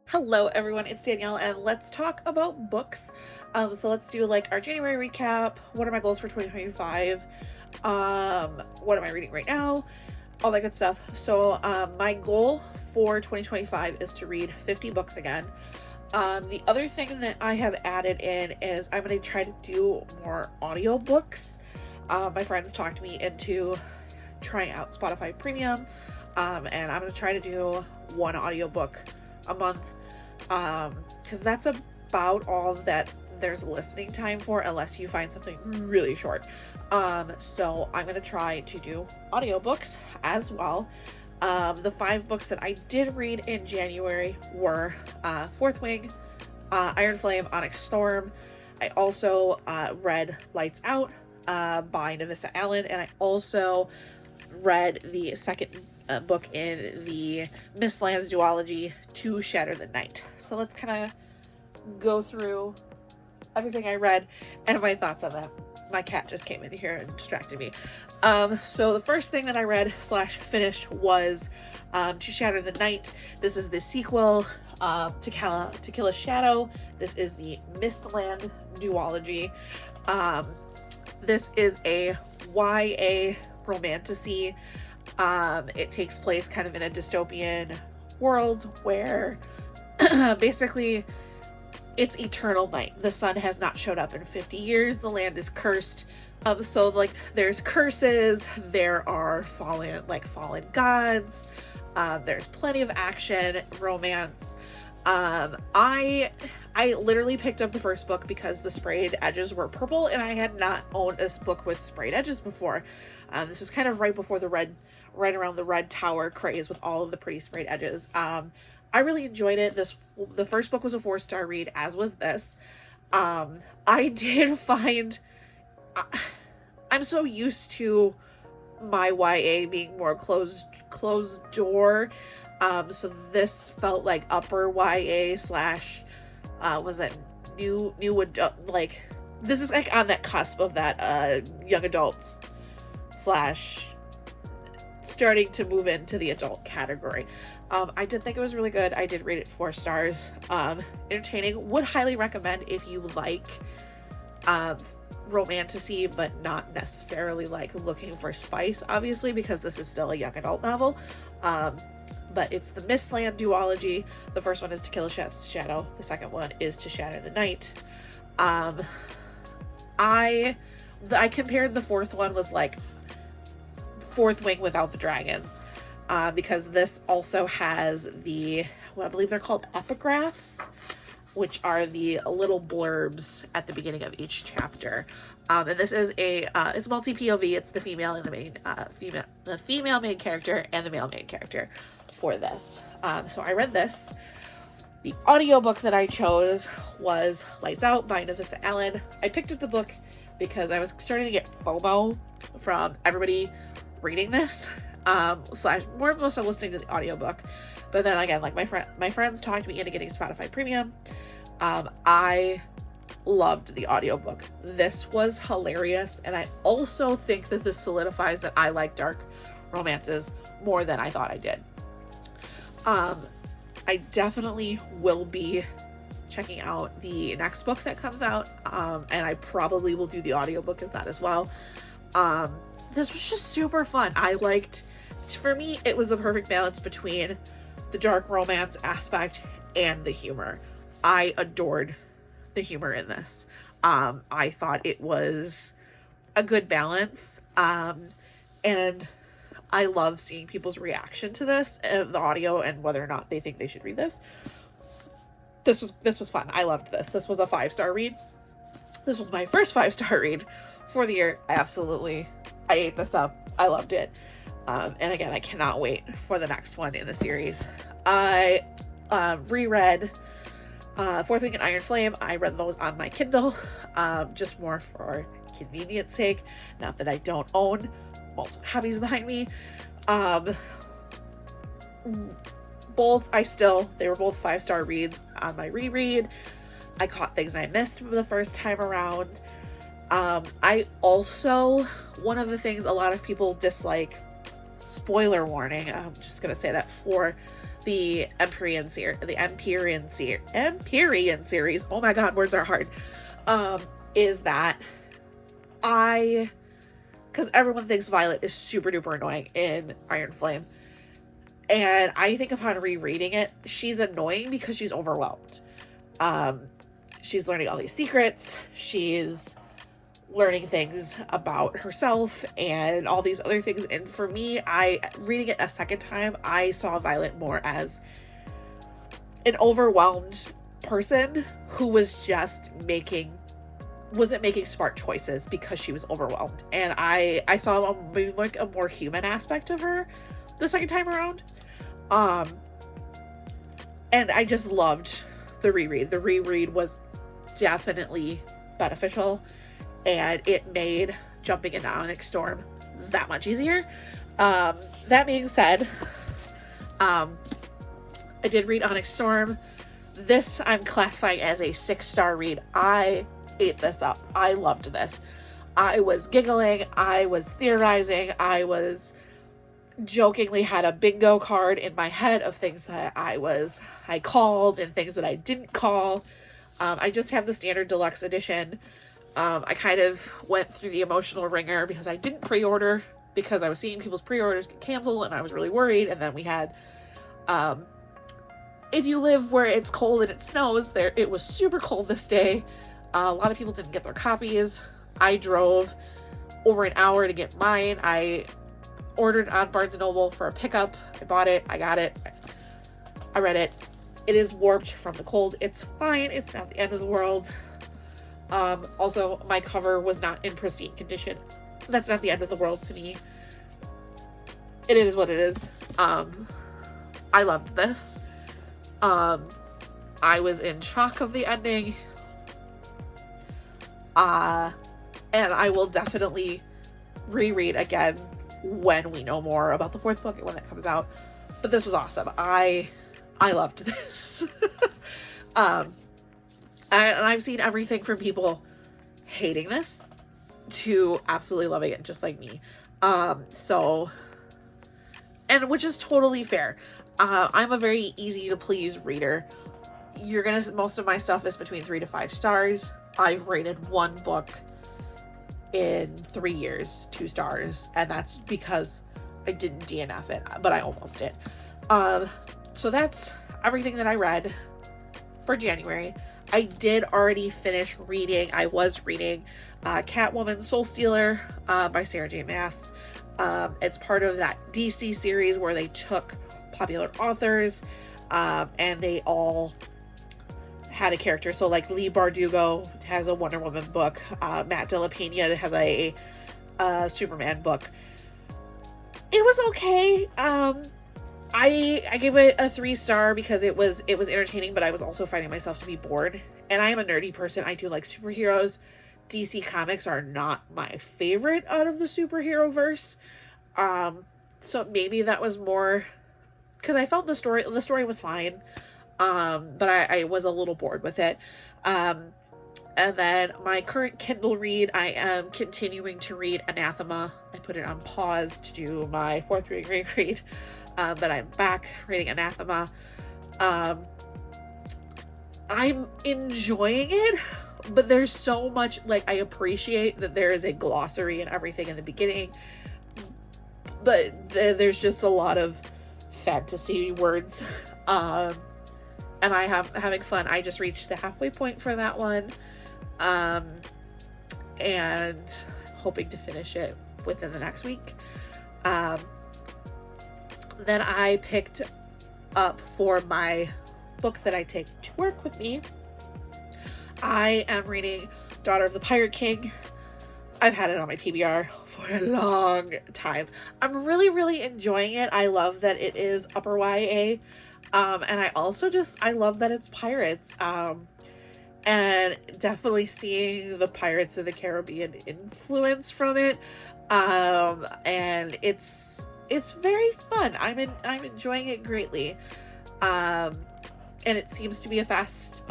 Hello everyone, it's Danielle and let's talk about books. So let's do like our January recap. What are my goals for 2025? What am I reading right now? All that good stuff. So my goal for 2025 is to read 50 books again. The other thing that I have added in is I'm going to try to do more audiobooks. My friends talked me into trying out Spotify Premium, and I'm going to try to do one audiobook a month, because that's about all that there's listening time for, unless you find something really short. So I'm going to try to do audiobooks as well. The 5 books that I did read in January were Fourth Wing, Iron Flame, Onyx Storm. I also read Lights Out by Navissa Allen, and I also read the second book in the Mistlands duology, To Shatter the Night. So let's kind of go through everything I read and my thoughts on that. My cat just came in here and distracted me. So the first thing that I read / finished was To Shatter the Night. This is the sequel to Kill a Shadow. This is the Mistland duology. This is a YA romantasy. It takes place kind of in a dystopian world where basically it's eternal night. The sun has not showed up in 50 years. The land is cursed. So like there's curses, there are fallen gods, there's plenty of action, romance. I literally picked up the first book because the sprayed edges were purple, and I had not owned a book with sprayed edges before. This was kind of right before right around the Red Tower craze with all of the pretty sprayed edges. I really enjoyed it. The first book was a 4-star read, as was this. I did find I'm so used to my YA being more closed door. So this felt like upper YA / was that new adult, like this is like on that cusp of that young adults / starting to move into the adult category. I did think it was really good. I did rate it 4 stars. Entertaining. Would highly recommend if you like romantasy, but not necessarily like looking for spice, obviously, because this is still a young adult novel. But it's the Mistland duology. The first one is To Kill a Shadow. The second one is To Shatter the Night. I compared the fourth one was like Fourth Wing without the dragons, because this also has I believe they're called epigraphs, which are the little blurbs at the beginning of each chapter. And this is it's multi POV. It's the female and the female main character and the male main character for this. So I read this. The audiobook that I chose was Lights Out by Navissa Allen. I picked up the book because I was starting to get FOMO from everybody reading this, more so listening to the audiobook. But then again, like my friends talked me into getting Spotify Premium. I loved the audiobook. This was hilarious, and I also think that this solidifies that I like dark romances more than I thought I did. I definitely will be checking out the next book that comes out, and I probably will do the audiobook of that as well. This was just super fun. For me, it was the perfect balance between the dark romance aspect and the humor. I adored the humor in this. I thought it was a good balance. And I love seeing people's reaction to this, the audio, and whether or not they think they should read this. This was fun. I loved this. This was a 5-star read. This was my first 5-star read for the year. I ate this up. I loved it. And again, I cannot wait for the next one in the series. I reread Fourth Wing and Iron Flame. I read those on my Kindle, just more for convenience sake. Not that I don't own multiple copies behind me. They were both 5-star reads on my reread. I caught things I missed the first time around. One of the things a lot of people dislike, spoiler warning, I'm just gonna say that for the Empyrean series, Empyrean series, oh my god, words are hard, is that because everyone thinks Violet is super duper annoying in Iron Flame, and I think upon rereading it, she's annoying because she's overwhelmed. She's learning all these secrets, she's learning things about herself and all these other things, and for me, reading it a second time, I saw Violet more as an overwhelmed person who wasn't making smart choices because she was overwhelmed, and I saw maybe like a more human aspect of her the second time around, and I just loved the reread was definitely beneficial, and it made jumping into Onyx Storm that much easier. That being said, I did read Onyx Storm. This I'm classifying as a 6-star read. I ate this up. I loved this. I was giggling, I was theorizing, I was jokingly had a bingo card in my head of things that I called and things that I didn't call. I just have the standard deluxe edition. I kind of went through the emotional ringer because I didn't pre-order because I was seeing people's pre-orders get canceled and I was really worried. And then we had, if you live where it's cold and it snows, it was super cold this day. A lot of people didn't get their copies. I drove over an hour to get mine. I ordered on Barnes & Noble for a pickup. I bought it. I got it. I read it. It is warped from the cold. It's fine. It's not the end of the world. Also, my cover was not in pristine condition. That's not the end of the world to me. It is what it is. I loved this. I was in shock of the ending. And I will definitely reread again when we know more about the 4th book and when that comes out. But this was awesome. I loved this. And I've seen everything from people hating this to absolutely loving it, just like me. So, and which is totally fair. I'm a very easy to please reader. Most of my stuff is between 3 to 5 stars. I've rated one book in 3 years 2 stars, and that's because I didn't DNF it, but I almost did. So that's everything that I read for January. I did already finish reading. I was reading Catwoman Soul Stealer by Sarah J. Maas. It's part of that DC series where they took popular authors and they all had a character. So like Lee Bardugo has a Wonder Woman book. Matt Della Pena has a Superman book. It was okay. I gave it a 3-star because it was entertaining, but I was also finding myself to be bored. And I am a nerdy person. I do like superheroes. DC Comics are not my favorite out of the superhero verse. So maybe that was more because I felt the story was fine. But I was a little bored with it. And then my current Kindle read, I am continuing to read Anathema. I put it on pause to do my 4th reread. But I'm back reading Anathema. I'm enjoying it, but there's so much, I appreciate that there is a glossary and everything in the beginning, but there's just a lot of fantasy words. And having fun. I just reached the halfway point for that one. And hoping to finish it within the next week. Then I picked up for my book that I take to work with me. I am reading Daughter of the Pirate King. I've had it on my TBR for a long time. I'm really, really enjoying it. I love that it is upper YA. And I also I love that it's pirates. And definitely seeing the Pirates of the Caribbean influence from it. And it's very fun. I'm enjoying it greatly. And it seems to be a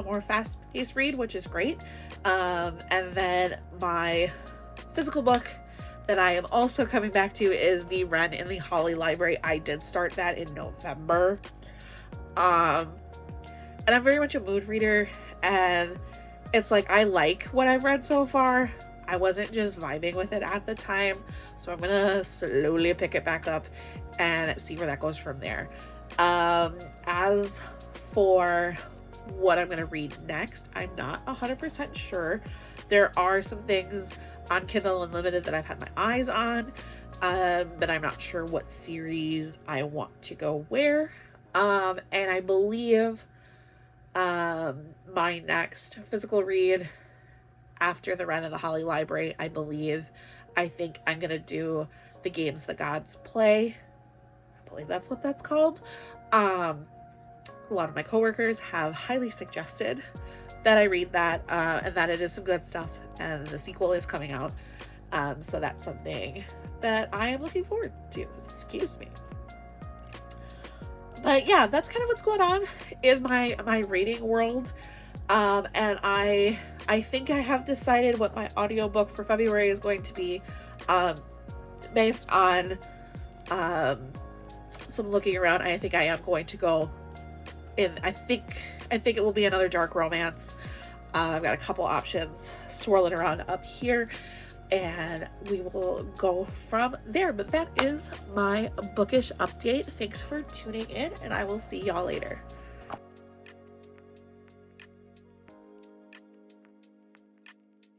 more fast-paced read, which is great. And then my physical book that I am also coming back to is The Wren in the Holly Library. I did start that in November. And I'm very much a mood reader, and it's like I like what I've read so far. I wasn't just vibing with it at the time, so I'm gonna slowly pick it back up and see where that goes from there. As for what I'm gonna read next, I'm not 100% sure. There are some things on Kindle Unlimited that I've had my eyes on, but I'm not sure what series I want to go where. And I believe my next physical read after the Run of the Holly Library, I think I'm gonna do The Games the Gods Play. I believe that's what that's called. A lot of my coworkers have highly suggested that I read that, and that it is some good stuff, and the sequel is coming out. So that's something that I am looking forward to. Excuse me. But yeah, that's kind of what's going on in my reading world. And I think I have decided what my audiobook for February is going to be, based on some looking around. I think I am going to go in, I think it will be another dark romance. I've got a couple options swirling around up here, and we will go from there. But that is my bookish update. Thanks for tuning in, and I will see y'all later.